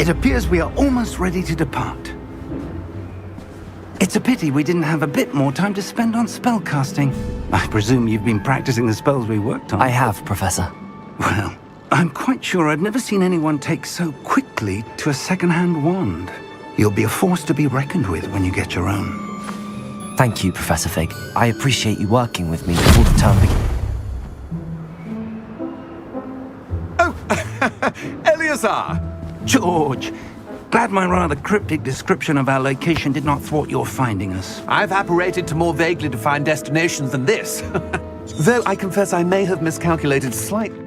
It appears we are almost ready to depart. It's a pity we didn't have a bit more time to spend on spellcasting. I presume you've been practicing the spells we worked on. I have, Professor. Well, I'm quite sure I've never seen anyone take so quickly to a second-hand wand. You'll be a force to be reckoned with when you get your own. Thank you, Professor Fig. I appreciate you working with me before the term begins. Oh, Eleazar! George! Glad my rather cryptic description of our location did not thwart your finding us. I've apparated to more vaguely defined destinations than this. Though I confess I may have miscalculated slightly.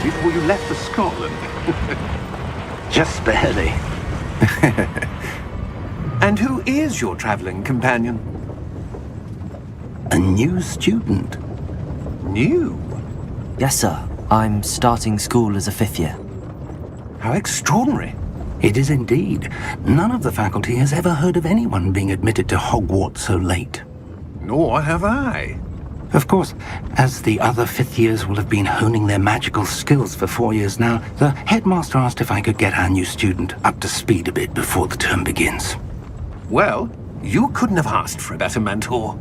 Before you left for Scotland. Just barely. And who is your traveling companion? A new student. New? Yes, sir. I'm starting school as a 5th year. How extraordinary. It is indeed. None of the faculty has ever heard of anyone being admitted to Hogwarts so late. Nor have I. Of course, as the other 5th years will have been honing their magical skills for 4 years now, the headmaster asked if I could get our new student up to speed a bit before the term begins. Well, you couldn't have asked for a better mentor.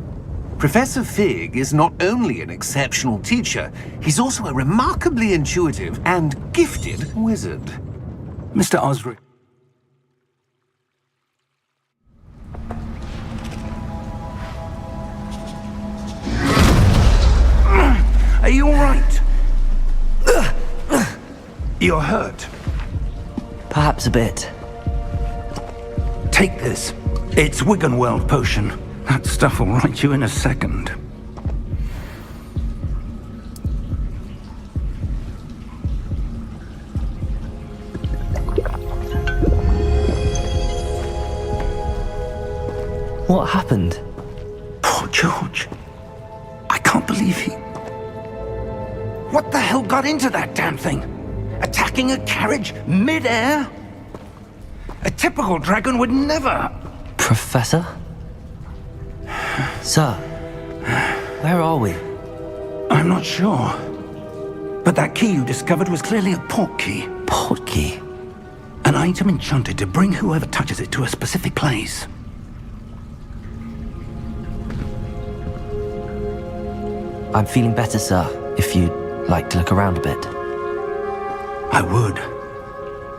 Professor Fig is not only an exceptional teacher, he's also a remarkably intuitive and gifted wizard. Mr. Osric. Are you all right? You're hurt. Perhaps a bit. Take this. It's Wiggenweld potion. That stuff will right you in a second. What happened? Poor George. I can't believe he... What the hell got into that damn thing? Attacking a carriage mid-air? A typical dragon would never... Professor? Sir, where are we? I'm not sure. But that key you discovered was clearly a portkey. Portkey? An item enchanted to bring whoever touches it to a specific place. I'm feeling better, sir, if you'd like to look around a bit. I would.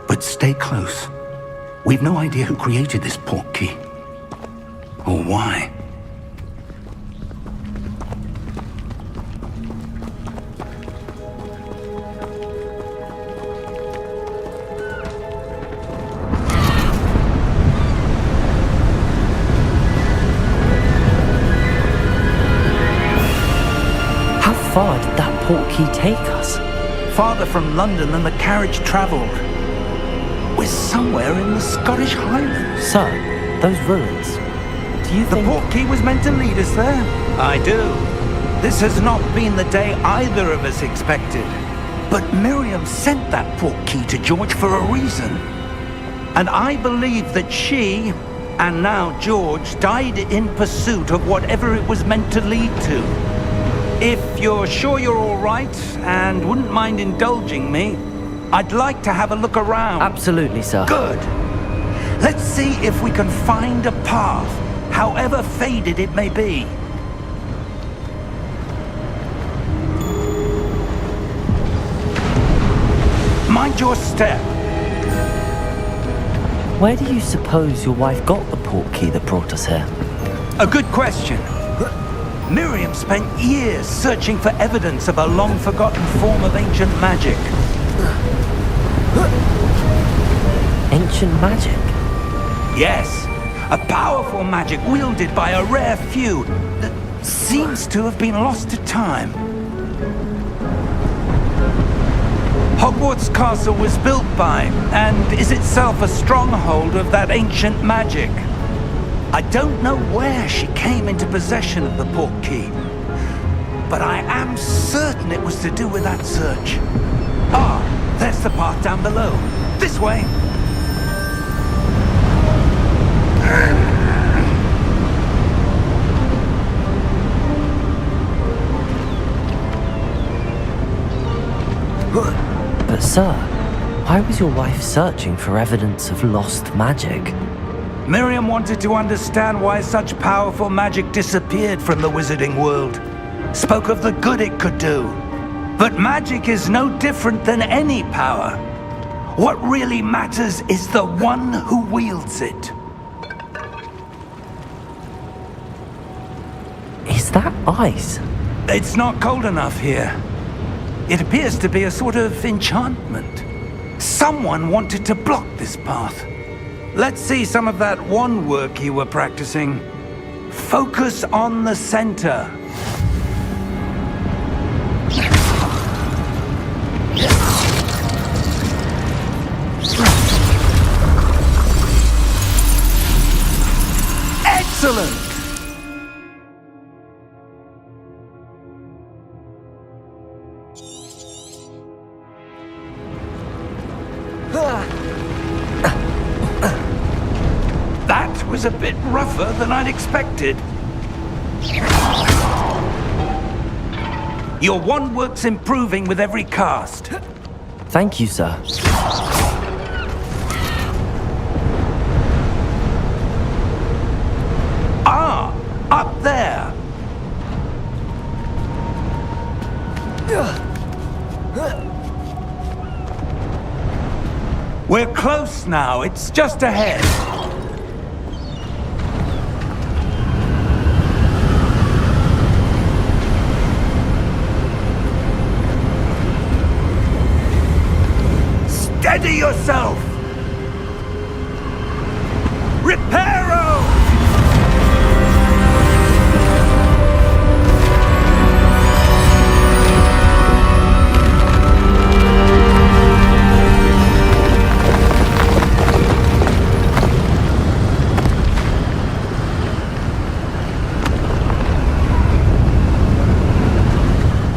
But stay close. We've no idea who created this portkey. Or why. How far did that portkey take us? Farther from London than the carriage travelled. We're somewhere in the Scottish Highlands. Sir, those ruins. Do you The think... portkey was meant to lead us there. I do. This has not been the day either of us expected. But Miriam sent that portkey to George for a reason. And I believe that she, and now George, died in pursuit of whatever it was meant to lead to. If you're sure you're all right and wouldn't mind indulging me, I'd like to have a look around. Absolutely, sir. Good. Let's see if we can find a path, however faded it may be. Mind your step. Where do you suppose your wife got the portkey that brought us here? A good question. Miriam spent years searching for evidence of a long-forgotten form of ancient magic. ancient magic? Yes, a powerful magic wielded by a rare few that seems to have been lost to time. Hogwarts Castle was built by, and is itself a stronghold of that ancient magic. I don't know where she came into possession of the portkey, but I am certain it was to do with that search. Ah, there's the path down below. This way. But sir, why was your wife searching for evidence of lost magic? Miriam wanted to understand why such powerful magic disappeared from the wizarding world. Spoke of the good it could do. But magic is no different than any power. What really matters is the one who wields it. Is that ice? It's not cold enough here. It appears to be a sort of enchantment. Someone wanted to block this path. Let's see some of that wand work you were practicing. Focus on the center. Excellent! That was a bit rougher than I'd expected. Your wand work's improving with every cast. Thank you, sir. Ah, up there. We're close now. It's just ahead. Steady yourself! Reparo!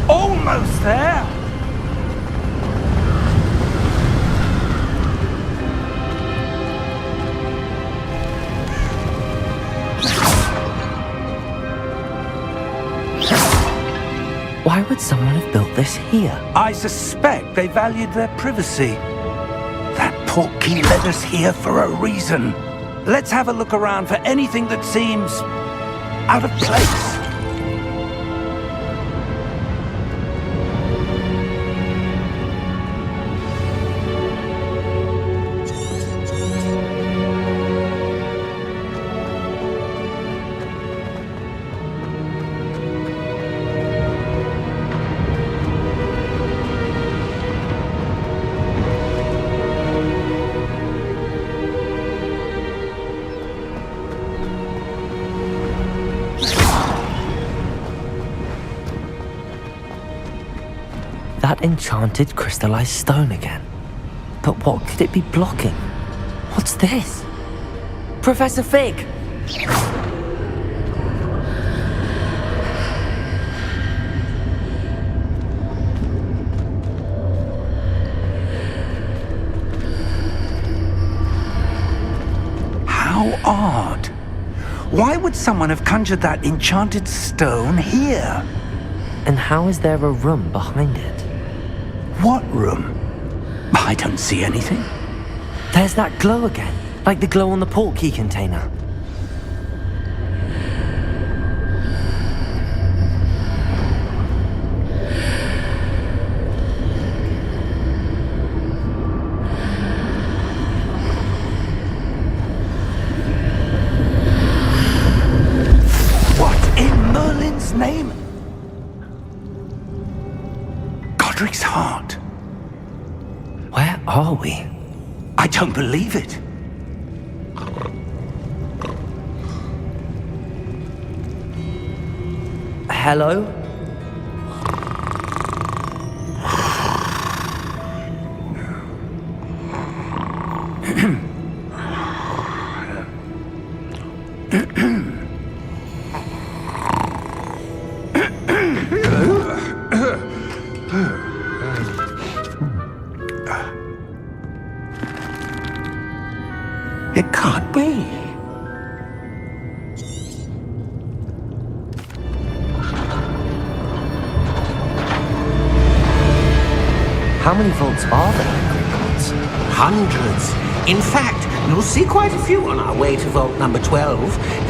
Almost there! Why would someone have built this here? I suspect they valued their privacy. That portkey led us here for a reason. Let's have a look around for anything that seems out of place. That enchanted crystallized stone again. But what could it be blocking? What's this? Professor Fig! How odd. Why would someone have conjured that enchanted stone here? And how is there a room behind it? What room? I don't see anything. There's that glow again, like the glow on the portkey container. What in Merlin's name? Godric's heart. Where are we? I don't believe it. Hello? It can't be. How many vaults are there in Gringotts? Hundreds. In fact, you'll see quite a few on our way to vault number 12.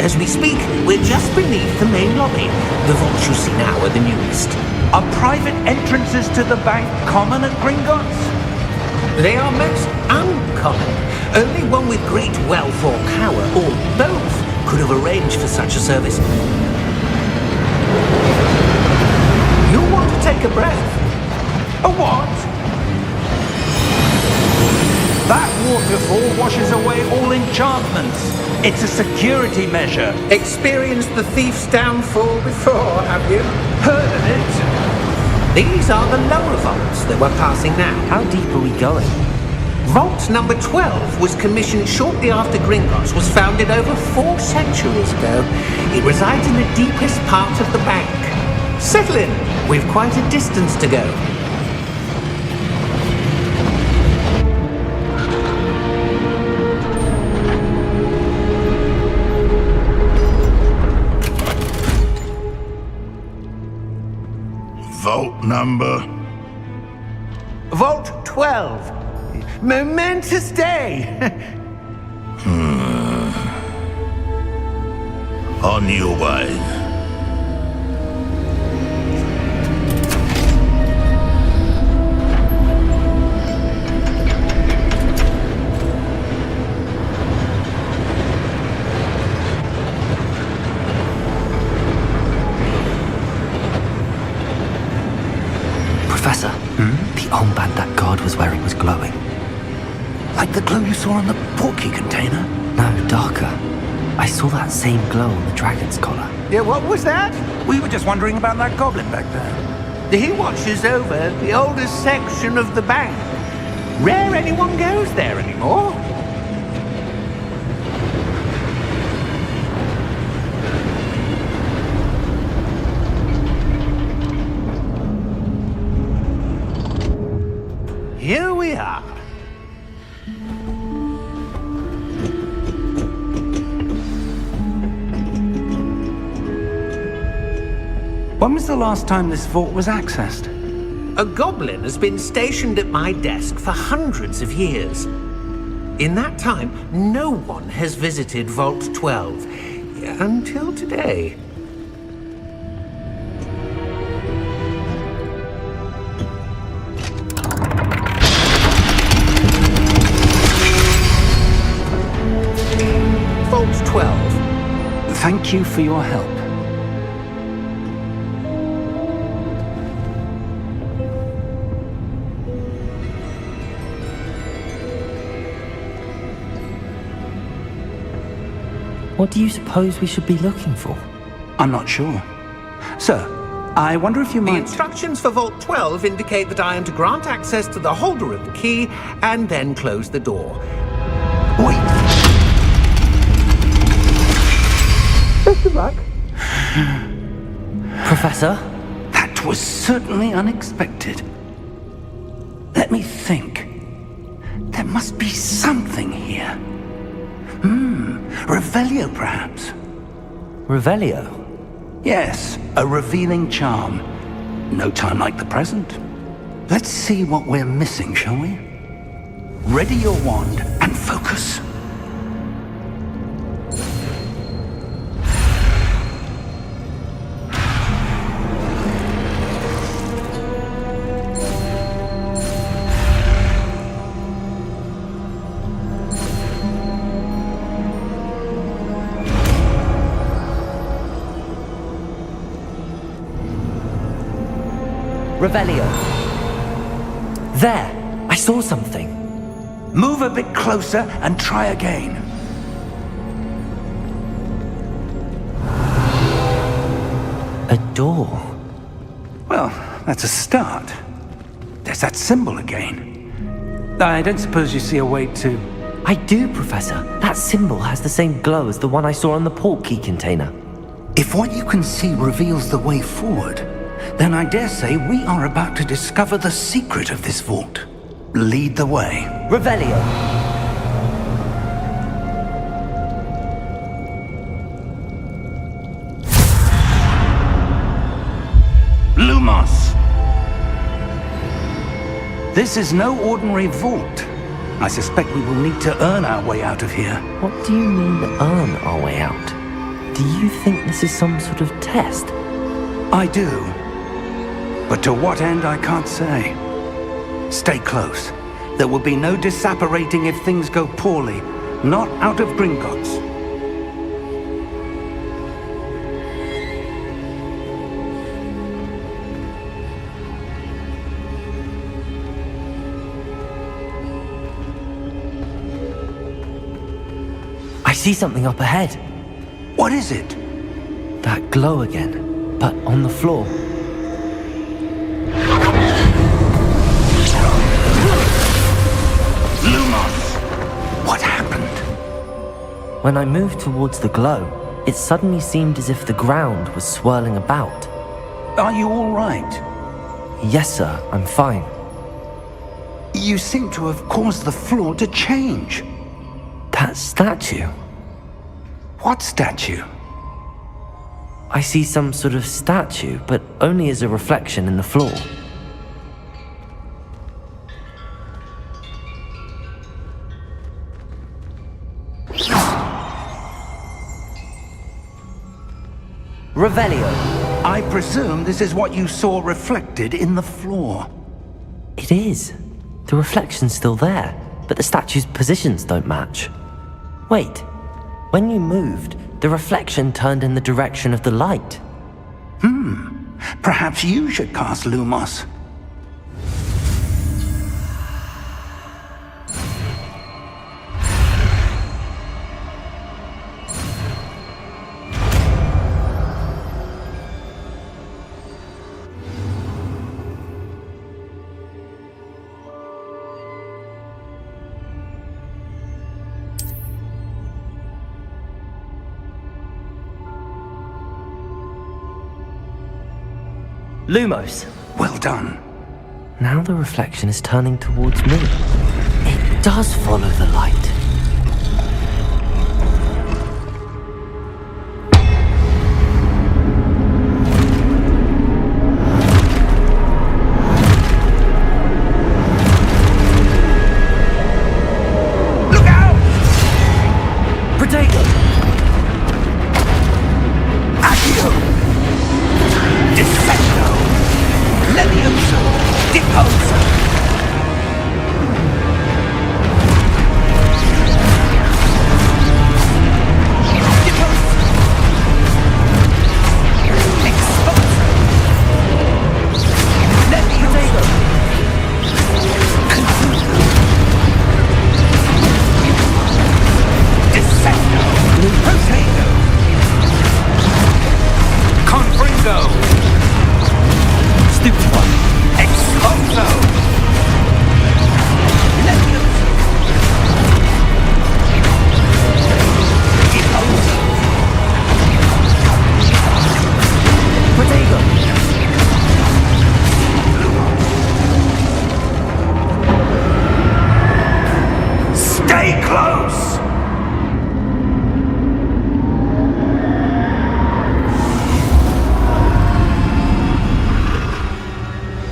As we speak, we're just beneath the main lobby. The vaults you see now are the newest. Are private entrances to the bank common at Gringotts? They are most uncommon. Only one with great wealth or power, or both, could have arranged for such a service. You'll want to take a breath. A what? That waterfall washes away all enchantments. It's a security measure. Experienced the thief's downfall before, have you? Heard of it? These are the lower vaults that we're passing now. How deep are we going? Vault number 12 was commissioned shortly after Gringotts was founded over 4 centuries ago. It resides in the deepest part of the bank. Settle in. We've quite a distance to go. Vault number? Vault 12. Momentous day. On your way. Professor, the armband that guard was wearing was glowing. Like the glow you saw on the portkey container? No, darker. I saw that same glow on the dragon's collar. Yeah, what was that? We were just wondering about that goblin back there. He watches over the oldest section of the bank. Rare anyone goes there anymore. Here we are. When was the last time this vault was accessed? A goblin has been stationed at my desk for hundreds of years. In that time, no one has visited Vault 12 until today. Vault 12. Thank you for your help. What do you suppose we should be looking for? I'm not sure. Sir, I wonder if you The might... instructions for Vault 12 indicate that I am to grant access to the holder of the key and then close the door. Wait! Best of luck. Professor? That was certainly unexpected. Let me think. There must be something here. Revelio, perhaps? Revelio? Yes, a revealing charm. No time like the present. Let's see what we're missing, shall we? Ready your wand and focus. Revelio. There! I saw something. Move a bit closer and try again. A A door. Well, that's a start. There's that symbol again. I don't suppose you see a way to... I do, Professor. That symbol has the same glow as the one I saw on the portkey container. If what you can see reveals the way forward, then I dare say we are about to discover the secret of this vault. Lead the way. Revelio. Lumos! This is no ordinary vault. I suspect we will need to earn our way out of here. What do you mean, earn our way out? Do you think this is some sort of test? I do. But to what end, I can't say. Stay close. There will be no disapparating if things go poorly. Not out of Gringotts. I see something up ahead. What is it? That glow again, but on the floor. Lumos! What happened? When I moved towards the glow, it suddenly seemed as if the ground was swirling about. Are you all right? Yes, sir, I'm fine. You seem to have caused the floor to change. That statue. What statue? I see some sort of statue, but only as a reflection in the floor. Revelio. I presume this is what you saw reflected in the floor. It is. The reflection's still there, but the statue's positions don't match. Wait, when you moved, the reflection turned in the direction of the light. Perhaps you should cast Lumos. Lumos. Well done. Now the reflection is turning towards me. It does follow the light. Look out! Protego! Accio! Defendo! Levioso! Deposo!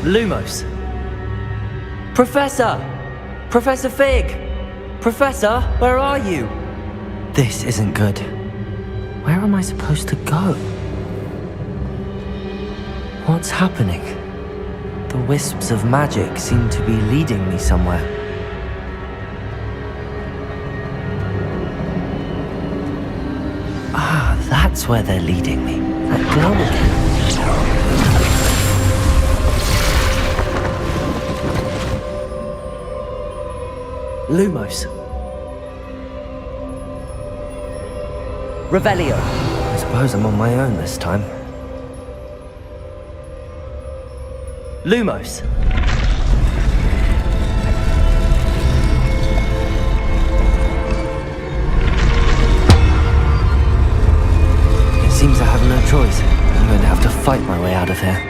Lumos. Professor! Professor Fig! Professor, where are you? This isn't good. Where am I supposed to go? What's happening? The wisps of magic seem to be leading me somewhere. Ah, that's where they're leading me. That glow again. Lumos. Revelio. I suppose I'm on my own this time. Lumos. It seems I have no choice. I'm going to have to fight my way out of here.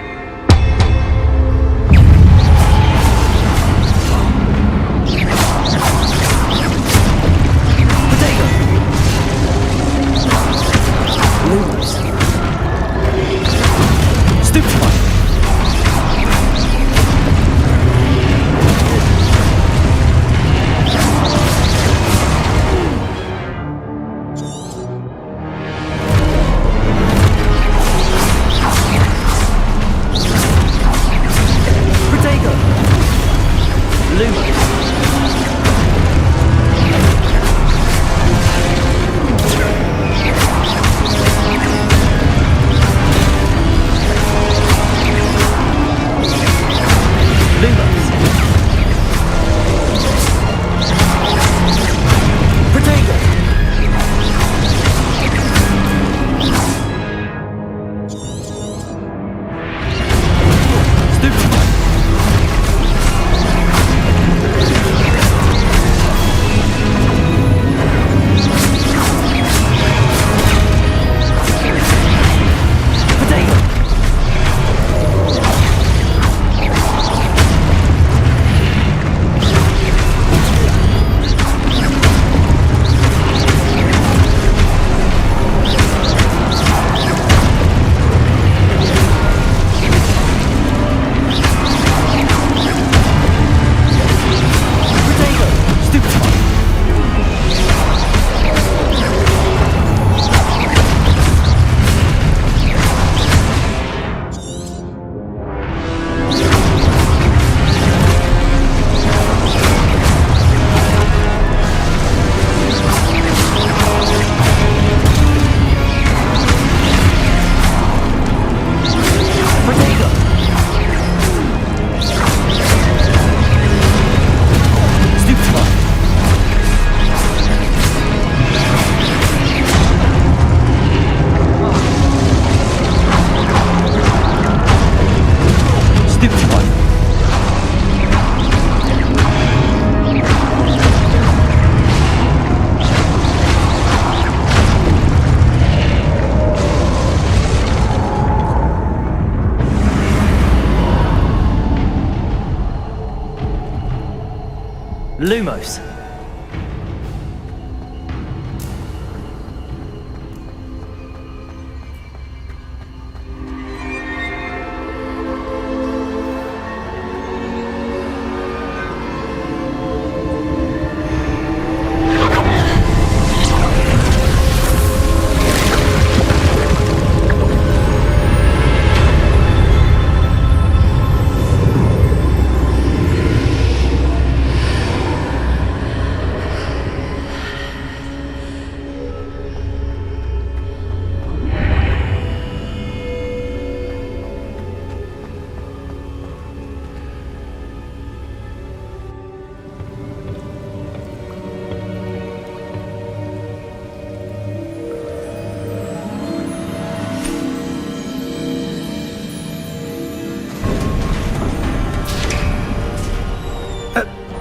Lumos.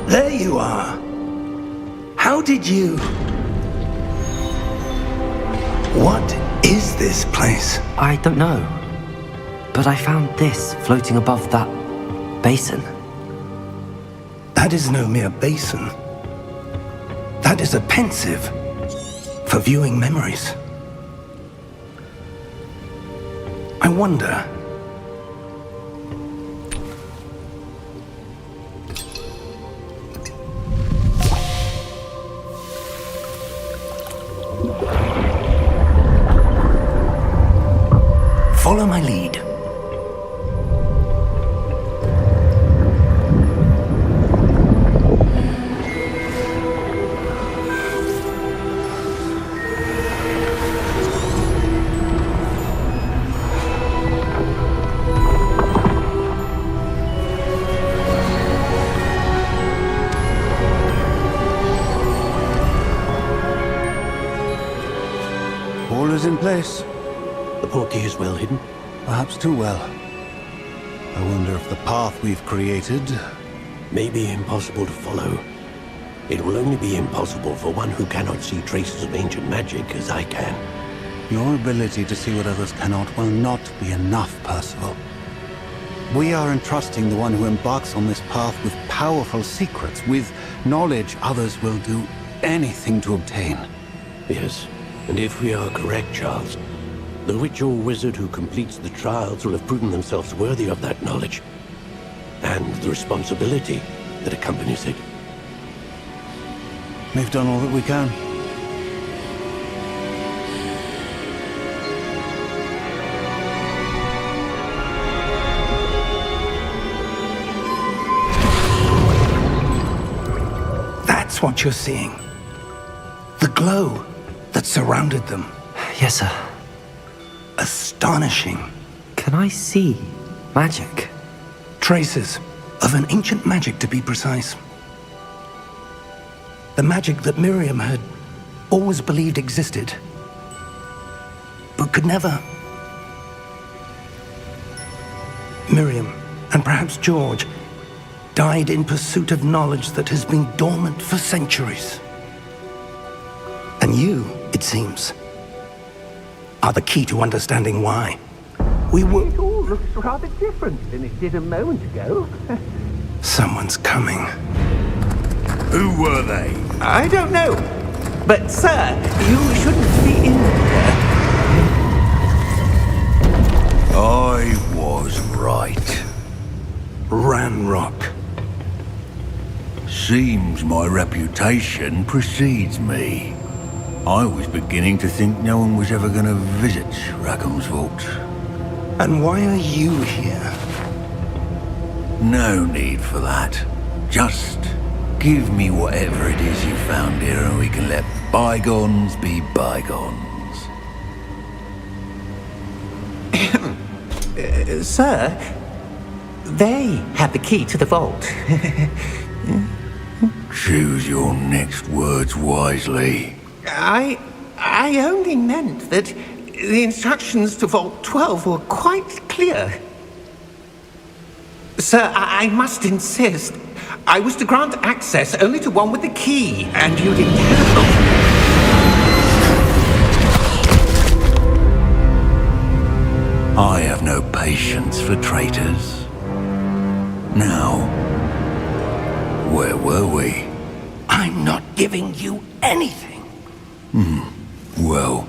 There you are. How did you... What is this place? I don't know. But I found this floating above that basin. That is no mere basin. That is a pensive for viewing memories. I wonder... Follow my lead. All is in place. The portkey is well hidden. Perhaps too well. I wonder if the path we've created... may be impossible to follow. It will only be impossible for one who cannot see traces of ancient magic as I can. Your ability to see what others cannot will not be enough, Percival. We are entrusting the one who embarks on this path with powerful secrets, with knowledge others will do anything to obtain. Yes, and if we are correct, Charles, the witch or wizard who completes the trials will have proven themselves worthy of that knowledge, and the responsibility that accompanies it. We've done all that we can. That's what you're seeing. The glow that surrounded them. Yes, sir. Astonishing. Can I see magic? Traces of an ancient magic, to be precise. The magic that Miriam had always believed existed, but could never. Miriam, and perhaps George, died in pursuit of knowledge that has been dormant for centuries. And you, it seems, are the key to understanding why. We were... It all looks rather different than it did a moment ago. Someone's coming. Who were they? I don't know. But, sir, you shouldn't be in here. I was right. Ranrock. Seems my reputation precedes me. I was beginning to think no one was ever going to visit Rackham's vault. And why are you here? No need for that. Just give me whatever it is you found here and we can let bygones be bygones. Sir, they had the key to the vault. Choose your next words wisely. I only meant that the instructions to Vault 12 were quite clear. Sir, I must insist. I was to grant access only to one with the key, and you didn't have them. I have no patience for traitors. Now, where were we? I'm not giving you anything. Well,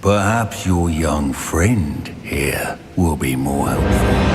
perhaps your young friend here will be more helpful.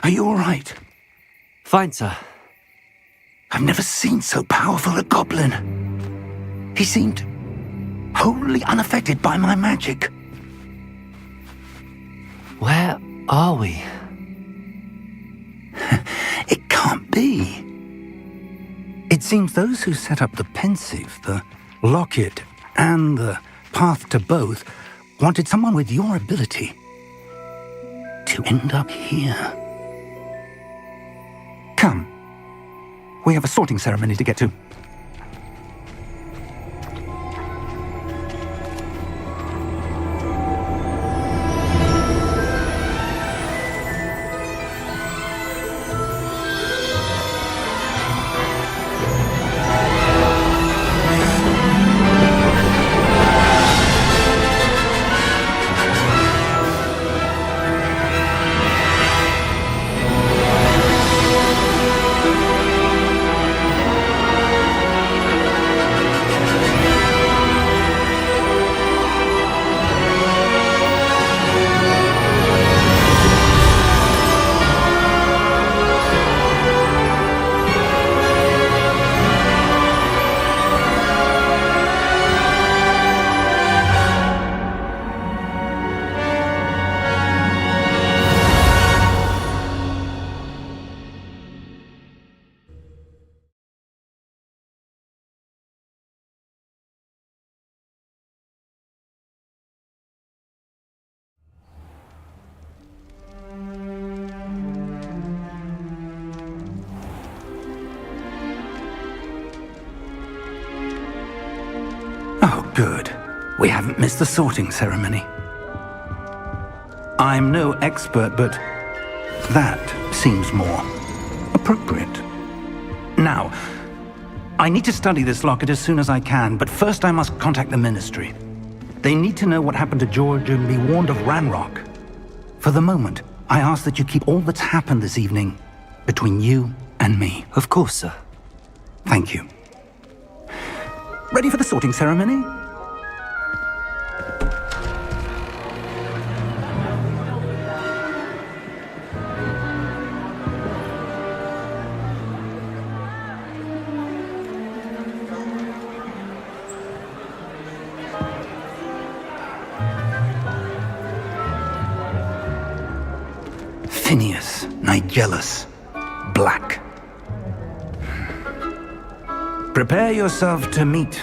Are you all right? Fine, sir. I've never seen so powerful a goblin. He seemed wholly unaffected by my magic. Where are we? It can't be. It seems those who set up the pensive, the locket, and the path to both wanted someone with your ability to end up here. Come. We have a sorting ceremony to get to. Good. We haven't missed the sorting ceremony. I'm no expert, but that seems more appropriate. Now, I need to study this locket as soon as I can, but first I must contact the Ministry. They need to know what happened to George and be warned of Ranrock. For the moment, I ask that you keep all that's happened this evening between you and me. Of course, sir. Thank you. Ready for the sorting ceremony? Phineas, Nigellus, Black. Prepare yourself to meet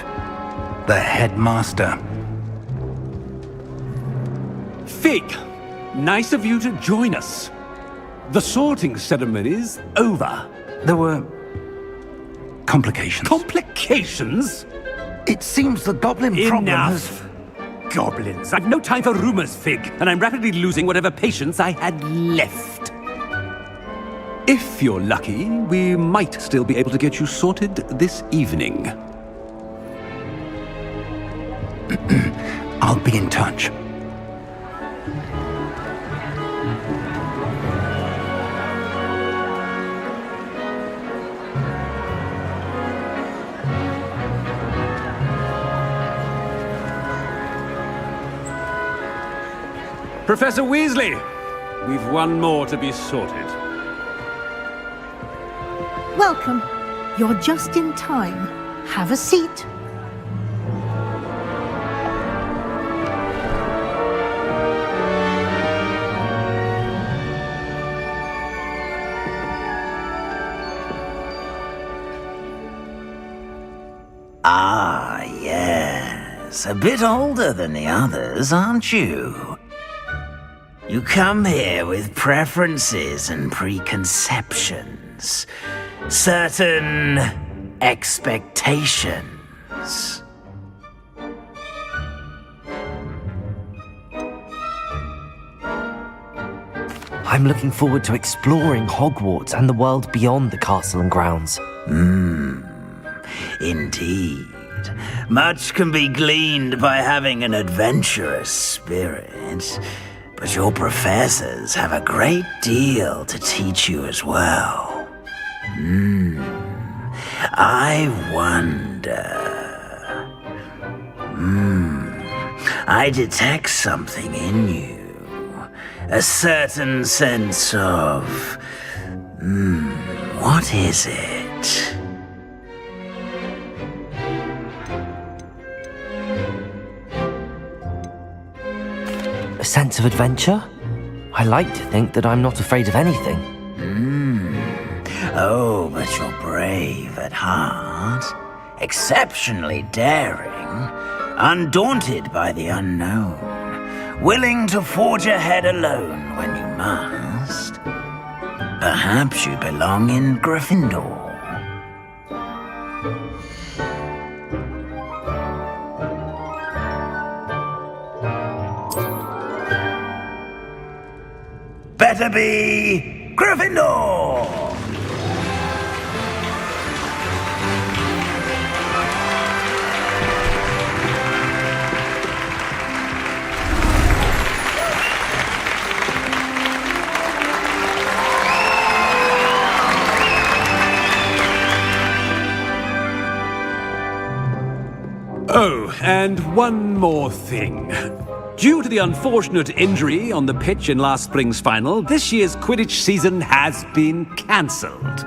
the headmaster. Fig, nice of you to join us. The sorting ceremony's over. There were complications. Complications? It seems the goblin problem has... Enough! Goblins. I've no time for rumors, Fig, and I'm rapidly losing whatever patience I had left. If you're lucky, we might still be able to get you sorted this evening. I'll be in touch. Professor Weasley, we've one more to be sorted. Welcome. You're just in time. Have a seat. Ah, yes. A bit older than the others, aren't you? You come here with preferences and preconceptions. Certain expectations. I'm looking forward to exploring Hogwarts and the world beyond the castle and grounds. Indeed. Much can be gleaned by having an adventurous spirit, but your professors have a great deal to teach you as well. I wonder... I detect something in you. A certain sense of... what is it? A sense of adventure? I like to think that I'm not afraid of anything. Oh, but you're brave at heart. Exceptionally daring. Undaunted by the unknown. Willing to forge ahead alone when you must. Perhaps you belong in Gryffindor. Better be Gryffindor! Oh, and one more thing. Due to the unfortunate injury on the pitch in last spring's final, this year's Quidditch season has been cancelled.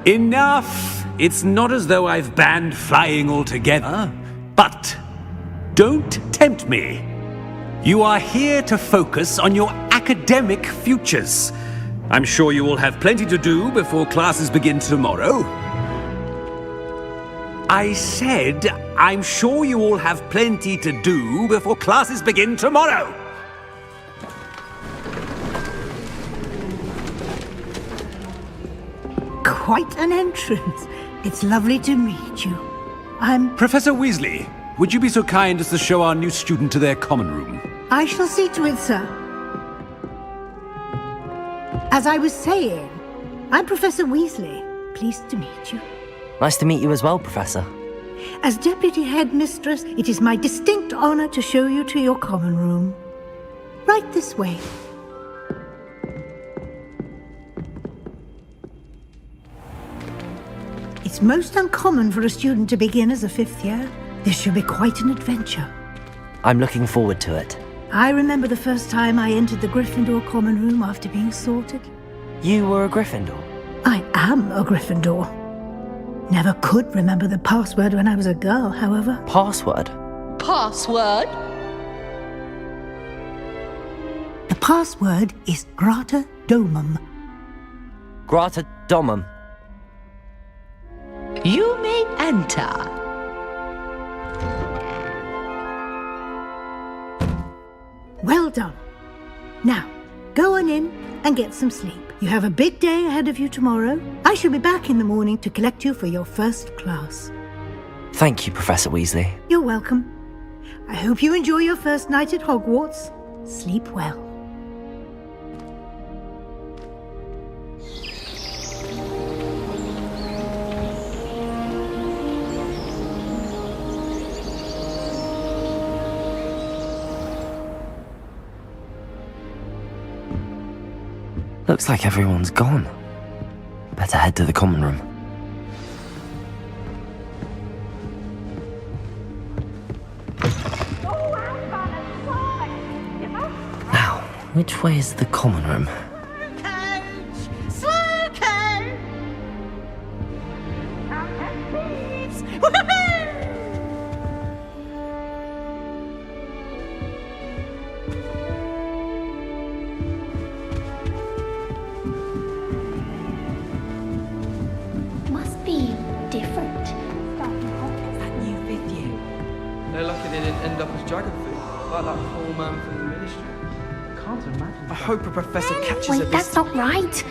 Enough! It's not as though I've banned flying altogether, but don't tempt me. You are here to focus on your academic futures. I'm sure you will have plenty to do before classes begin tomorrow. I said, I'm sure you all have plenty to do before classes begin tomorrow. Quite an entrance. It's lovely to meet you. I'm... Professor Weasley, would you be so kind as to show our new student to their common room? I shall see to it, sir. As I was saying, I'm Professor Weasley. Pleased to meet you. Nice to meet you as well, Professor. As Deputy Headmistress, it is my distinct honor to show you to your common room. Right this way. It's most uncommon for a student to begin as a 5th year. This should be quite an adventure. I'm looking forward to it. I remember the first time I entered the Gryffindor common room after being sorted. You were a Gryffindor? I am a Gryffindor. Never could remember the password when I was a girl, however. Password? Password? The password is Grata Domum. Grata Domum. You may enter. Well done. Now, go on in and get some sleep. You have a big day ahead of you tomorrow. I shall be back in the morning to collect you for your first class. Thank you, Professor Weasley. You're welcome. I hope you enjoy your first night at Hogwarts. Sleep well. Looks like everyone's gone. Better head to the common room. Now, which way is the common room? They're lucky they didn't end up as dragon food, like that poor man from the ministry. I can't imagine. I hope a professor catches Wait, a that's not right.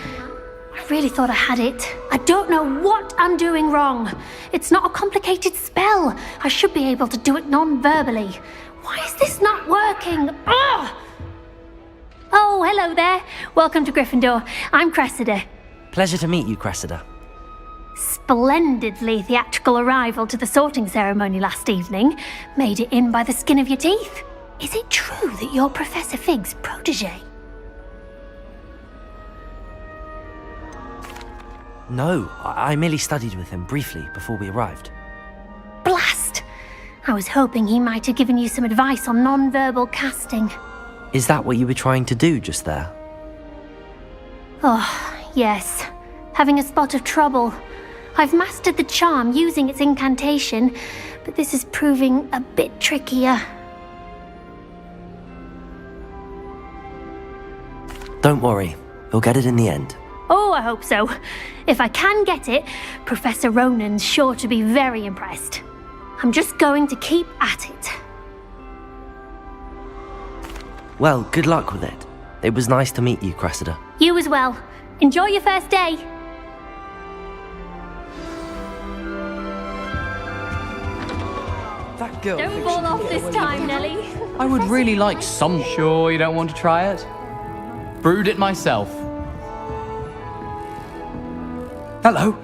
I really thought I had it. I don't know what I'm doing wrong. It's not a complicated spell. I should be able to do it non-verbally. Why is this not working? Ugh! Oh, hello there. Welcome to Gryffindor. I'm Cressida. Pleasure to meet you, Cressida. Splendidly theatrical arrival to the sorting ceremony last evening. Made it in by the skin of your teeth. Is it true that you're Professor Fig's protege? No, I merely studied with him briefly before we arrived. Blast! I was hoping he might have given you some advice on non-verbal casting. Is that what you were trying to do just there? Oh, yes. Having a spot of trouble. I've mastered the charm using its incantation, but this is proving a bit trickier. Don't worry, you'll get it in the end. Oh, I hope so. If I can get it, Professor Ronan's sure to be very impressed. I'm just going to keep at it. Well, good luck with it. It was nice to meet you, Cressida. You as well. Enjoy your first day. That girl. Don't fall off this time, Nelly. I would really like some. Sure you don't want to try it? Brewed it myself. Hello,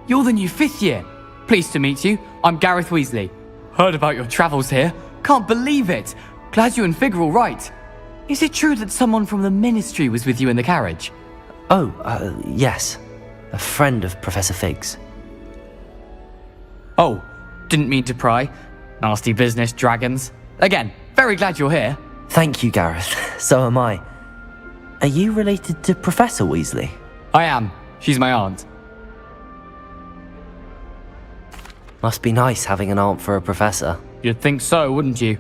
you're the new 5th year. Pleased to meet you. I'm Gareth Weasley. Heard about your travels here. Can't believe it. Glad you and Fig are all right. Is it true that someone from the ministry was with you in the carriage? Oh, yes. A friend of Professor Fig's. Oh, didn't mean to pry. Nasty business, dragons. Again, very glad you're here. Thank you, Gareth. So am I. Are you related to Professor Weasley? I am. She's my aunt. Must be nice having an aunt for a professor. You'd think so, wouldn't you?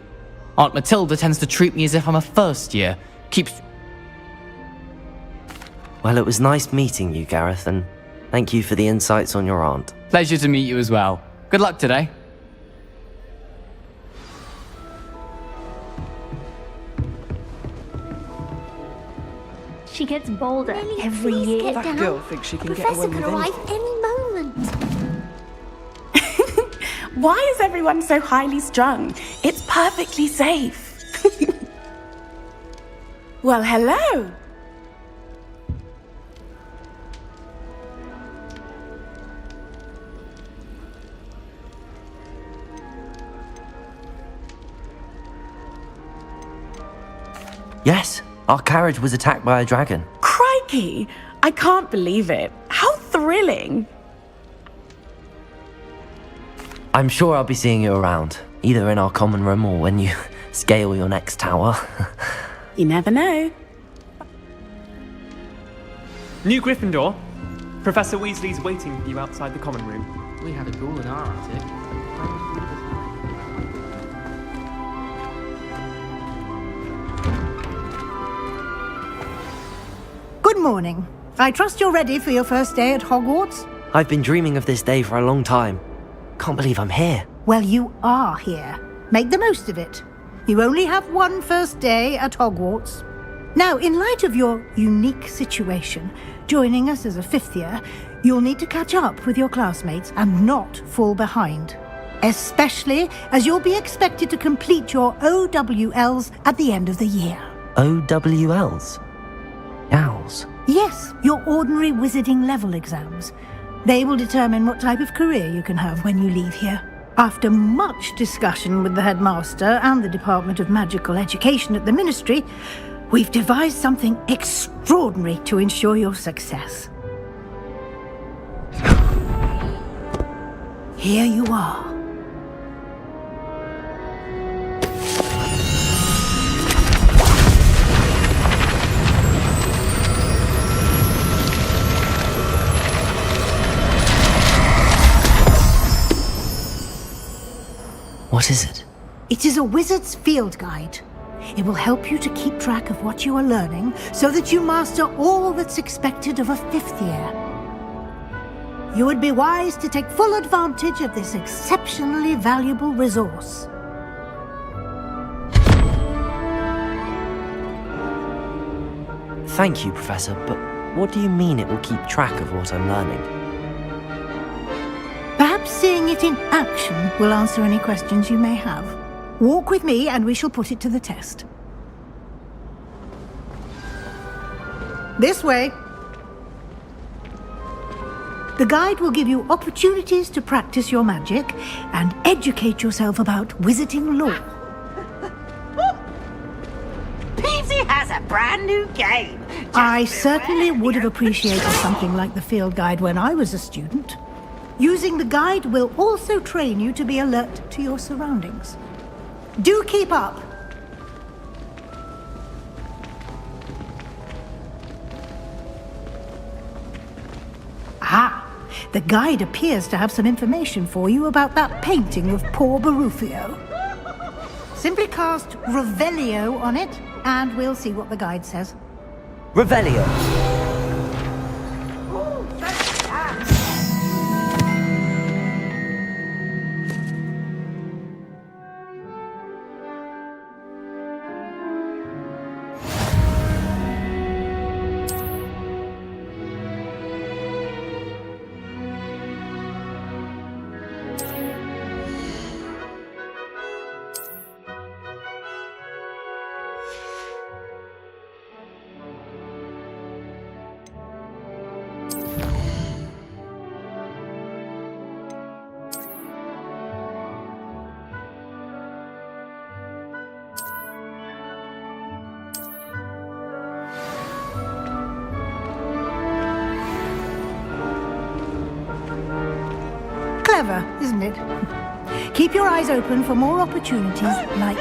Aunt Matilda tends to treat me as if I'm a first year. Keeps... Well, it was nice meeting you, Gareth, and thank you for the insights on your aunt. Pleasure to meet you as well. Good luck today. She gets bolder every year. That girl thinks she can get away with anything. Professor could arrive any moment. Why is everyone so highly strung? It's perfectly safe. Well, hello. Yes, our carriage was attacked by a dragon. Crikey! I can't believe it. How thrilling. I'm sure I'll be seeing you around, either in our common room or when you scale your next tower. You never know. New Gryffindor. Professor Weasley's waiting for you outside the common room. We had a ghoul in our attic. Good morning. I trust you're ready for your first day at Hogwarts? I've been dreaming of this day for a long time. Can't believe I'm here. Well, you are here. Make the most of it. You only have one first day at Hogwarts. Now, in light of your unique situation, joining us as a fifth year, you'll need to catch up with your classmates and not fall behind. Especially as you'll be expected to complete your OWLs at the end of the year. OWLs? Owls? Yes, your ordinary wizarding level exams. They will determine what type of career you can have when you leave here. After much discussion with the headmaster and the Department of Magical Education at the Ministry, we've devised something extraordinary to ensure your success. Here you are. What is it? It is a wizard's field guide. It will help you to keep track of what you are learning so that you master all that's expected of a fifth year. You would be wise to take full advantage of this exceptionally valuable resource. Thank you, Professor, but what do you mean it will keep track of what I'm learning? Perhaps seeing it in action will answer any questions you may have. Walk with me and we shall put it to the test. This way. The guide will give you opportunities to practice your magic and educate yourself about wizarding lore. Peavesy has a brand new game. I certainly would have appreciated something like the field guide when I was a student. Using the guide will also train you to be alert to your surroundings. Do keep up! Ah, the guide appears to have some information for you about that painting of poor Barufio. Simply cast Revelio on it, and we'll see what the guide says. Revelio! Clever, isn't it? Keep your eyes open for more opportunities like...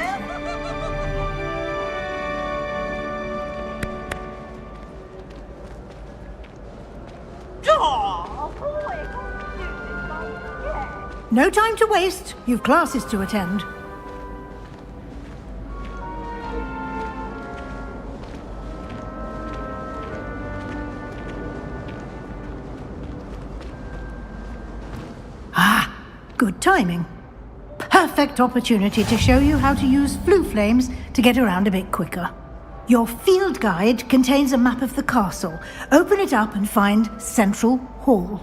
No time to waste. You've classes to attend. Ah, good timing. Perfect opportunity to show you how to use flue flames to get around a bit quicker. Your field guide contains a map of the castle. Open it up and find Central Hall.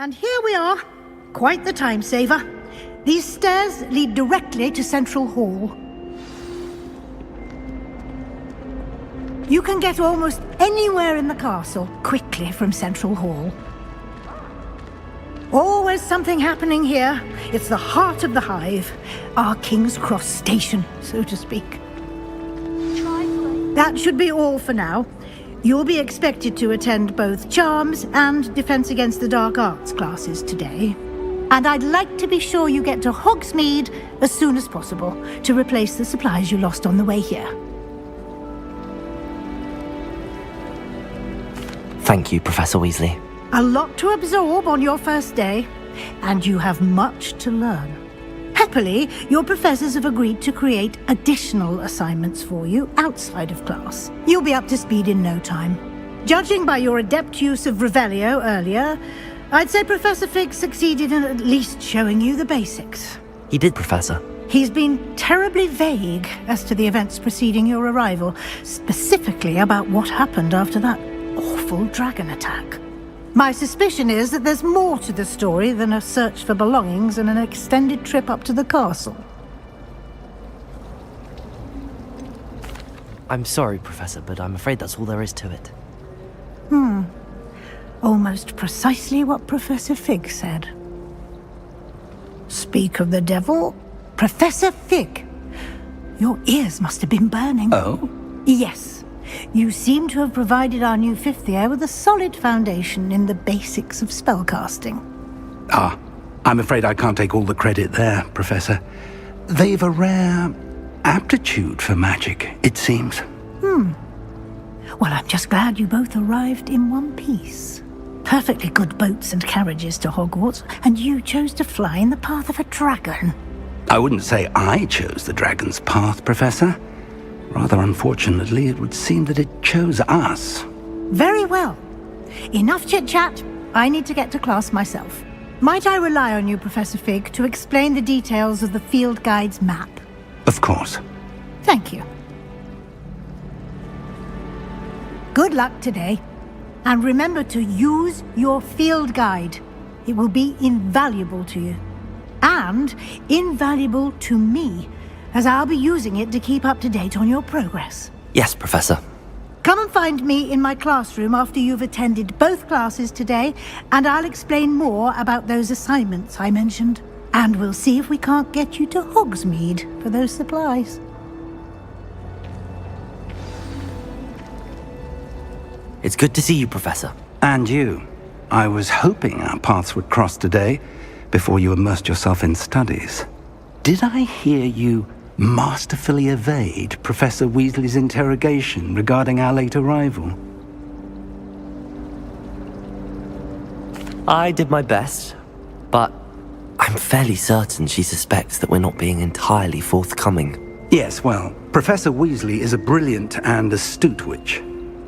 And here we are. Quite the time saver. These stairs lead directly to Central Hall. You can get almost anywhere in the castle quickly from Central Hall. Always something happening here. It's the heart of the hive. Our King's Cross station, so to speak. That should be all for now. You'll be expected to attend both Charms and Defense Against the Dark Arts classes today. And I'd like to be sure you get to Hogsmeade as soon as possible to replace the supplies you lost on the way here. Thank you, Professor Weasley. A lot to absorb on your first day, and you have much to learn. Happily, your professors have agreed to create additional assignments for you outside of class. You'll be up to speed in no time. Judging by your adept use of Revelio earlier, I'd say Professor Fig succeeded in at least showing you the basics. He did, Professor. He's been terribly vague as to the events preceding your arrival, specifically about what happened after that awful dragon attack. My suspicion is that there's more to the story than a search for belongings and an extended trip up to the castle. I'm sorry, Professor, but I'm afraid that's all there is to it. Almost precisely what Professor Fig said. Speak of the devil, Professor Fig. Your ears must have been burning. Oh? Yes. You seem to have provided our new fifth year with a solid foundation in the basics of spellcasting. I'm afraid I can't take all the credit there, Professor. They've a rare aptitude for magic, it seems. Well, I'm just glad you both arrived in one piece. Perfectly good boats and carriages to Hogwarts, and you chose to fly in the path of a dragon. I wouldn't say I chose the dragon's path, Professor. Rather unfortunately, it would seem that it chose us. Very well. Enough chit-chat. I need to get to class myself. Might I rely on you, Professor Fig, to explain the details of the field guide's map? Of course. Thank you. Good luck today. And remember to use your field guide. It will be invaluable to you. And invaluable to me, as I'll be using it to keep up to date on your progress. Yes, Professor. Come and find me in my classroom after you've attended both classes today, and I'll explain more about those assignments I mentioned. And we'll see if we can't get you to Hogsmeade for those supplies. It's good to see you, Professor. And you. I was hoping our paths would cross today, before you immersed yourself in studies. Did I hear you masterfully evade Professor Weasley's interrogation regarding our late arrival? I did my best, but I'm fairly certain she suspects that we're not being entirely forthcoming. Yes, well, Professor Weasley is a brilliant and astute witch.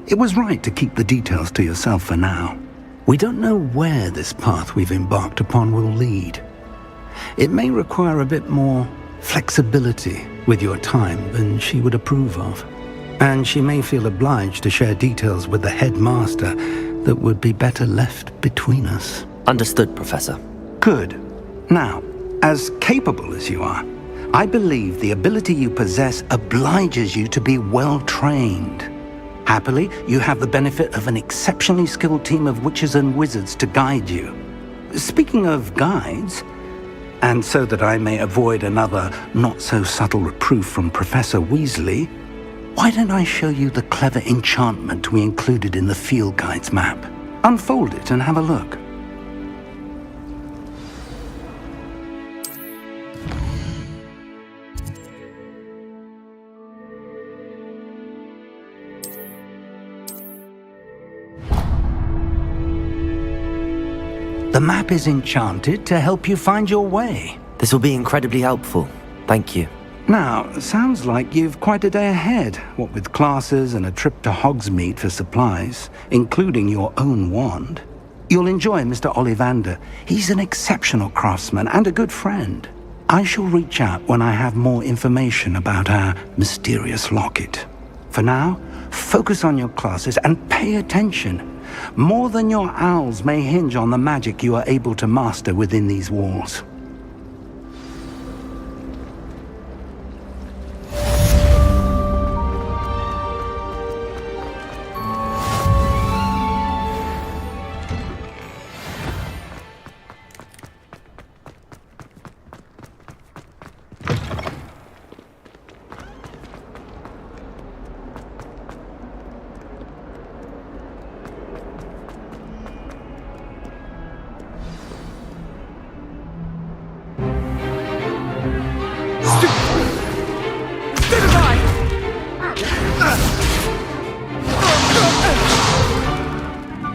It was right to keep the details to yourself for now. We don't know where this path we've embarked upon will lead. It may require a bit more flexibility with your time than she would approve of. And she may feel obliged to share details with the headmaster that would be better left between us. Understood, Professor. Good. Now, as capable as you are, I believe the ability you possess obliges you to be well trained. Happily, you have the benefit of an exceptionally skilled team of witches and wizards to guide you. Speaking of guides, and so that I may avoid another not-so-subtle reproof from Professor Weasley, why don't I show you the clever enchantment we included in the field guide's map? Unfold it and have a look. The map is enchanted to help you find your way. This will be incredibly helpful. Thank you. Now, sounds like you've quite a day ahead, what with classes and a trip to Hogsmeade for supplies, including your own wand. You'll enjoy Mr. Ollivander. He's an exceptional craftsman and a good friend. I shall reach out when I have more information about our mysterious locket. For now, focus on your classes and pay attention. More than your owls may hinge on the magic you are able to master within these walls.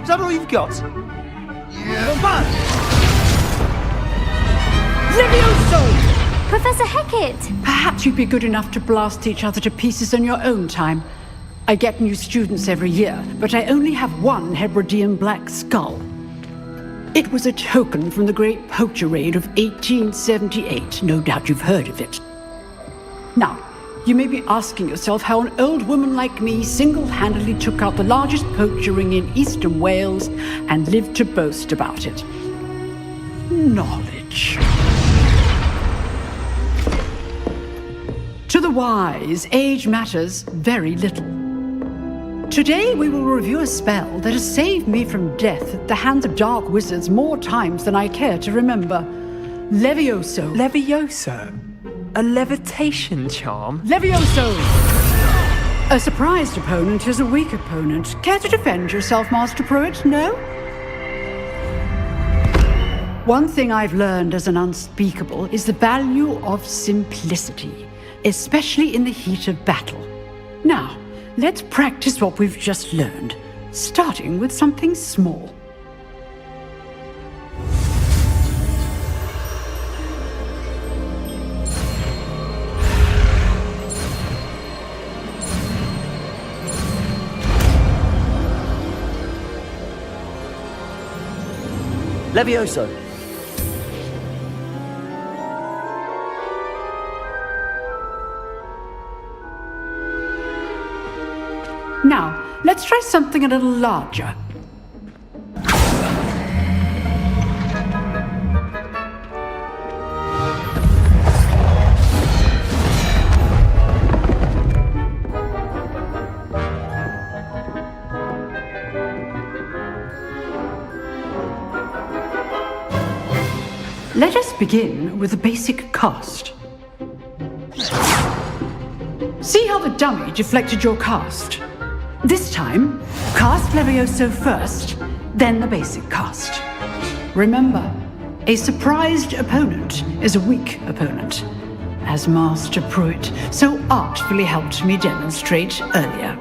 Is that all you've got? Levioso! Professor Hecat! Perhaps you'd be good enough to blast each other to pieces on your own time. I get new students every year, but I only have one Hebridean black skull. It was a token from the Great Poacher Raid of 1878. No doubt you've heard of it. Now, you may be asking yourself how an old woman like me single-handedly took out the largest poacher ring in eastern Wales and lived to boast about it. Knowledge. To the wise, age matters very little. Today we will review a spell that has saved me from death at the hands of dark wizards more times than I care to remember. Levioso. Levioso? A levitation charm? Levioso! A surprised opponent is a weak opponent. Care to defend yourself, Master Pruitt? No? One thing I've learned as an unspeakable is the value of simplicity, especially in the heat of battle. Now, let's practice what we've just learned, starting with something small. Levioso! Now, let's try something a little larger. Let us begin with the basic cast. See how the dummy deflected your cast? This time, cast Levioso first, then the basic cast. Remember, a surprised opponent is a weak opponent, as Master Pruitt so artfully helped me demonstrate earlier.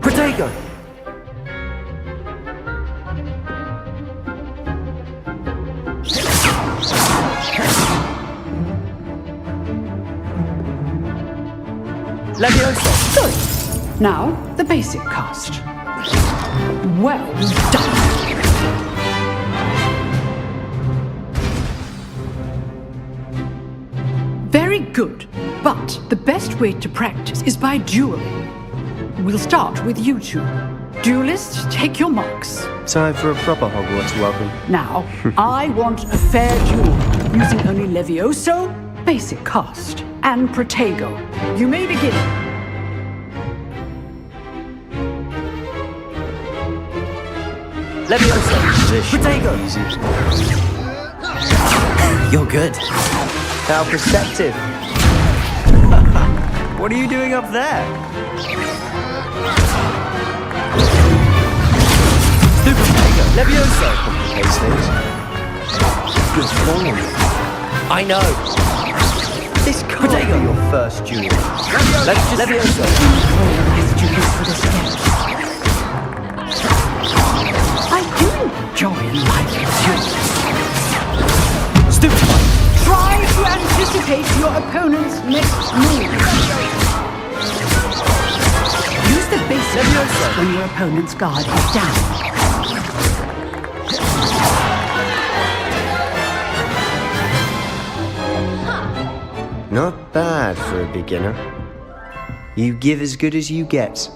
Protego! Levioso! Good. Now, the basic cast. Well done. Very good. But the best way to practice is by dueling. We'll start with you two. Duelists, take your marks. Time for a proper Hogwarts welcome. Now, I want a fair duel, using only Levioso, basic cast, and Protego. You may begin. Levioso! Protego! You're good. How perceptive. What are you doing up there? Super Protego! Levioso! Complicates things. Good form. I know. This can't be your first duel. Levioso! I do enjoy life duels. Stupid one! Try to anticipate your opponent's next move. Use the basic cast when your opponent's guard is down. Not bad for a beginner. You give as good as you get.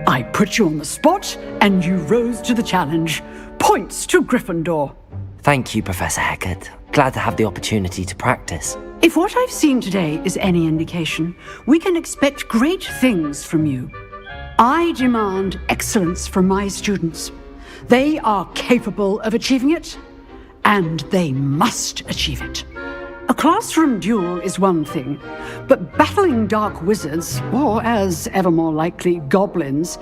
I put you on the spot, and you rose to the challenge. Points to Gryffindor. Thank you, Professor Hecat. Glad to have the opportunity to practice. If what I've seen today is any indication, we can expect great things from you. I demand excellence from my students. They are capable of achieving it, and they must achieve it. A classroom duel is one thing, but battling dark wizards, or as ever more likely, goblins,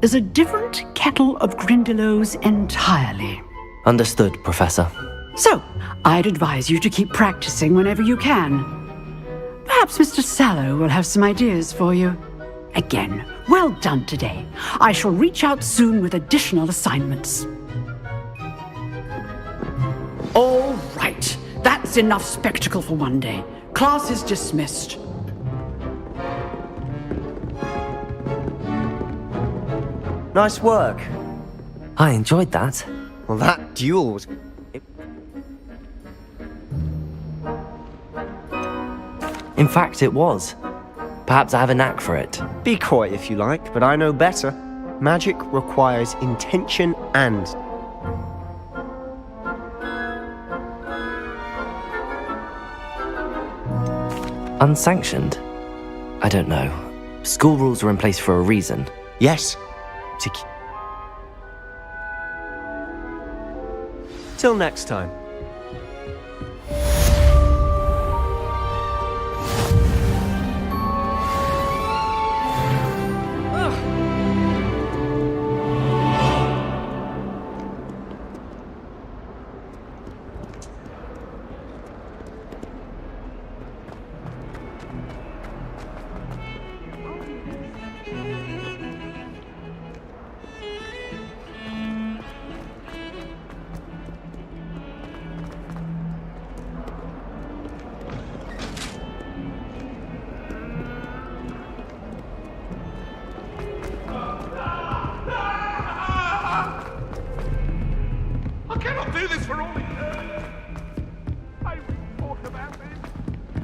is a different kettle of Grindylows entirely. Understood, Professor. So, I'd advise you to keep practicing whenever you can. Perhaps Mr. Sallow will have some ideas for you. Again, well done today. I shall reach out soon with additional assignments. All right. That's enough spectacle for one day. Class is dismissed. Nice work. I enjoyed that. Well, that duel was... In fact, it was. Perhaps I have a knack for it. Be coy if you like, but I know better. Magic requires intention and... Unsanctioned? I don't know. School rules are in place for a reason. Yes. Till next time.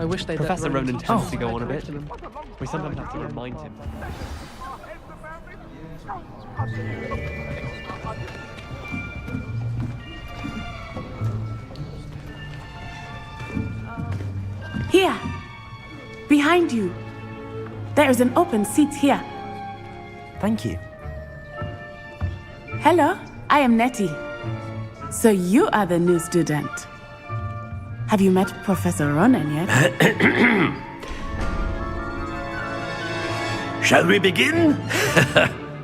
I wish they'd Professor let Ronan teach tends us to go on a bit. curriculum. We sometimes have to remind him. Here. Behind you. There is an open seat here. Thank you. Hello, I am Nettie. So you are the new student. Have you met Professor Ronan yet? Shall we begin?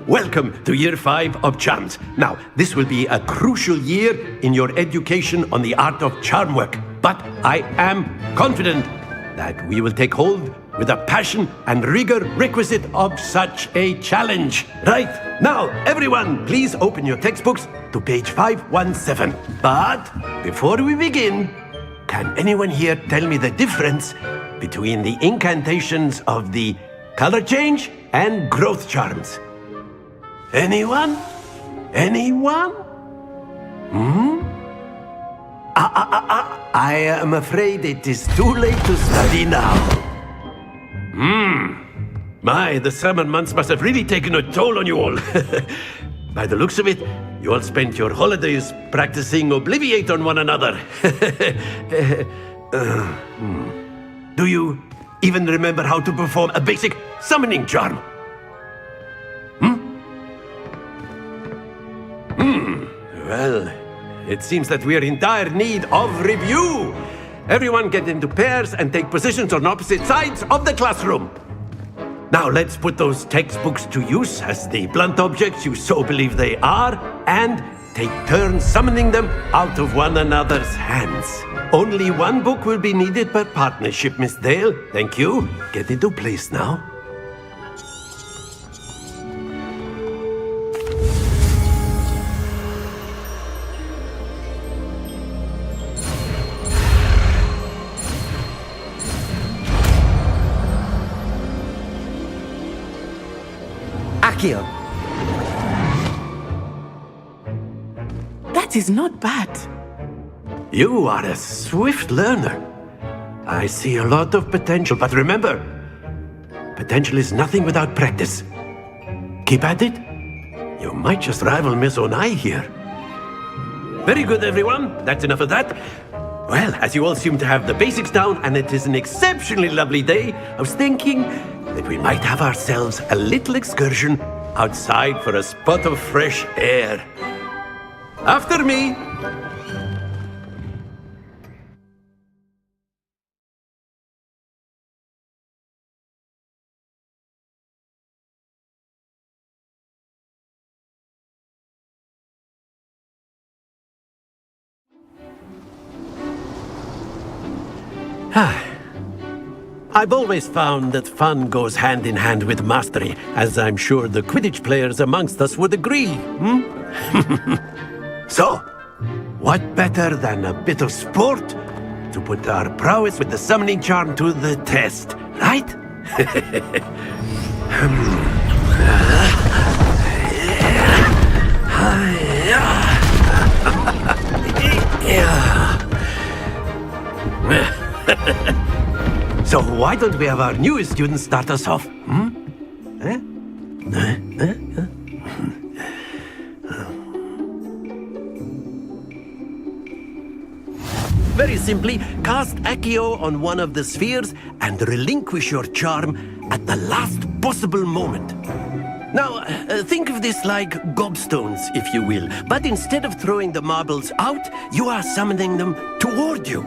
Welcome to Year 5 of Charms. Now, this will be a crucial year in your education on the art of charm work. But I am confident that we will take hold with the passion and rigor requisite of such a challenge. Right, now, everyone, please open your textbooks to page 517. But before we begin, can anyone here tell me the difference between the incantations of the color change and growth charms? Anyone? Anyone? I am afraid it is too late to study now. My, the summer months must have really taken a toll on you all. By the looks of it, you all spent your holidays practicing Obliviate on one another. Do you even remember how to perform a basic summoning charm? Well, it seems that we are in dire need of review. Everyone get into pairs and take positions on opposite sides of the classroom. Now let's put those textbooks to use as the blunt objects you so believe they are, and take turns summoning them out of one another's hands. Only one book will be needed per partnership, Miss Dale. Thank you. Get into place now. That is not bad. You are a swift learner. I see a lot of potential, but remember, potential is nothing without practice. Keep at it. You might just rival Miss Onai here. Very good, everyone. That's enough of that. Well, as you all seem to have the basics down, and it is an exceptionally lovely day, I was thinking that we might have ourselves a little excursion outside for a spot of fresh air. After me. I've always found that fun goes hand in hand with mastery, as I'm sure the Quidditch players amongst us would agree, So, what better than a bit of sport to put our prowess with the summoning charm to the test, right? So why don't we have our newest student start us off? Very simply, cast Accio on one of the spheres and relinquish your charm at the last possible moment. Now, think of this like gobstones, if you will, but instead of throwing the marbles out, you are summoning them toward you.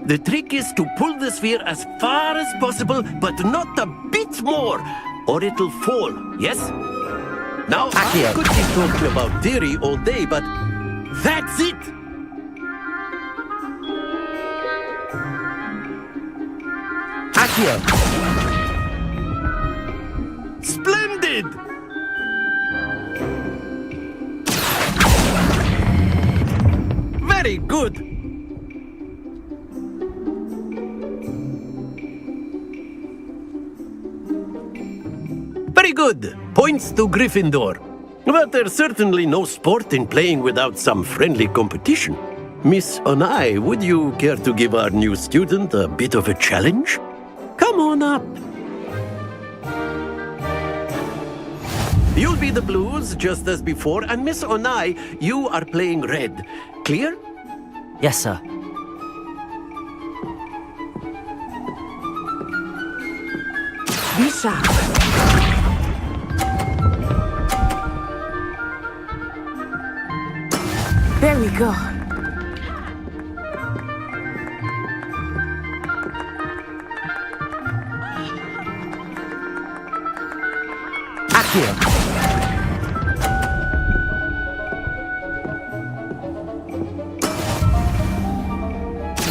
The trick is to pull the sphere as far as possible, but not a bit more, or it'll fall, yes? Now, I could keep talking about theory all day, but that's it! Accio! Splendid! Very good! Very good. Points to Gryffindor. But there's certainly no sport in playing without some friendly competition. Miss Onai, would you care to give our new student a bit of a challenge? Come on up. You'll be the blues, just as before, and Miss Onai, you are playing red. Clear? Yes, sir. Be sharp. There we go. Accio!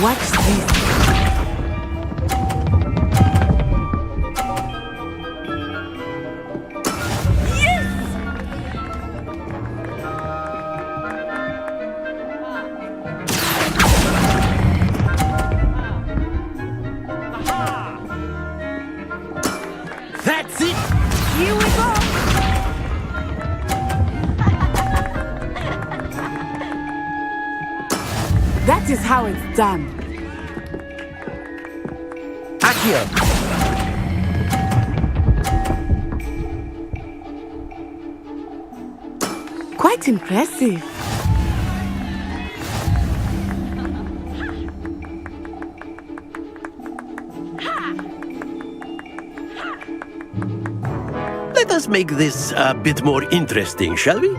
Watch this. That's it! Here we go! That is how it's done. Accio! Quite impressive. Let us make this a bit more interesting, shall we?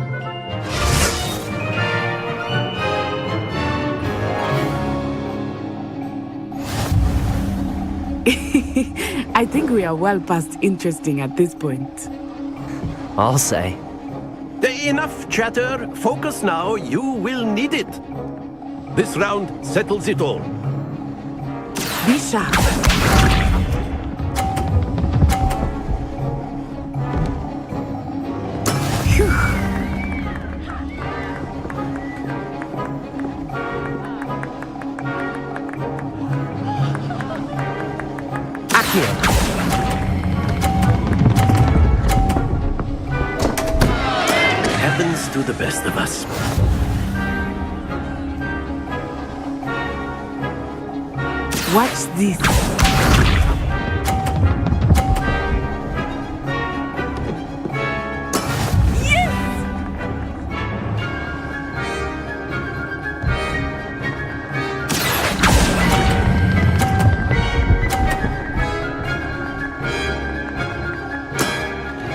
I think we are well past interesting at this point. I'll say. Enough chatter. Focus now. You will need it. This round settles it all. Be sharp. Happens to the best of us. Watch this.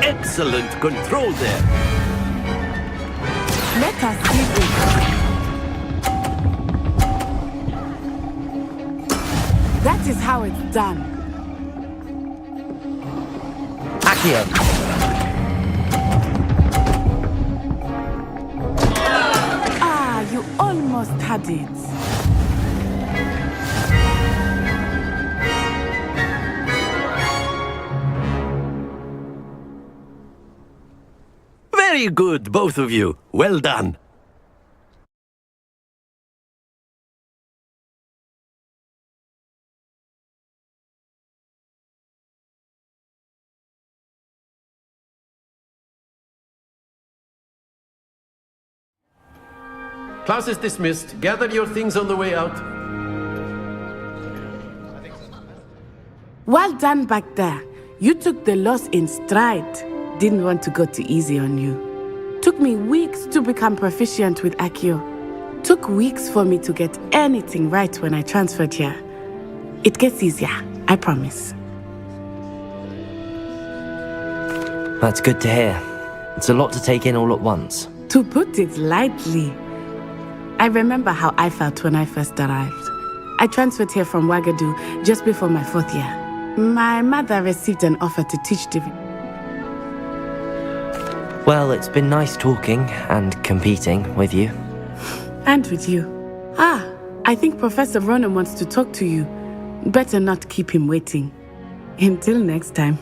Excellent control there. Let us see this. That is how it's done. Accio! Ah, you almost had it. Very good, both of you. Well done. Class is dismissed. Gather your things on the way out. Well done back there. You took the loss in stride. Didn't want to go too easy on you. Took me weeks to become proficient with Accio. Took weeks for me to get anything right when I transferred here. It gets easier, I promise. That's good to hear. It's a lot to take in all at once. To put it lightly, I remember how I felt when I first arrived. I transferred here from Wagadu just before my 4th year. My mother received an offer to teach divinity. Well, it's been nice talking and competing with you. And with you. Ah, I think Professor Ronan wants to talk to you. Better not keep him waiting. Until next time.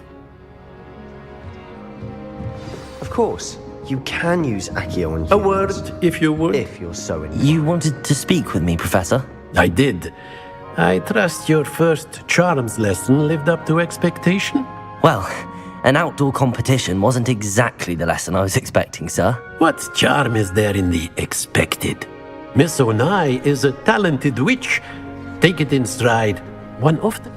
Of course, you can use Accio on humans. A word, if you would. If you're so inclined. You wanted to speak with me, Professor? I did. I trust your first charms lesson lived up to expectation? Well, an outdoor competition wasn't exactly the lesson I was expecting, sir. What charm is there in the expected? Miss Onai is a talented witch. Take it in stride. One of the...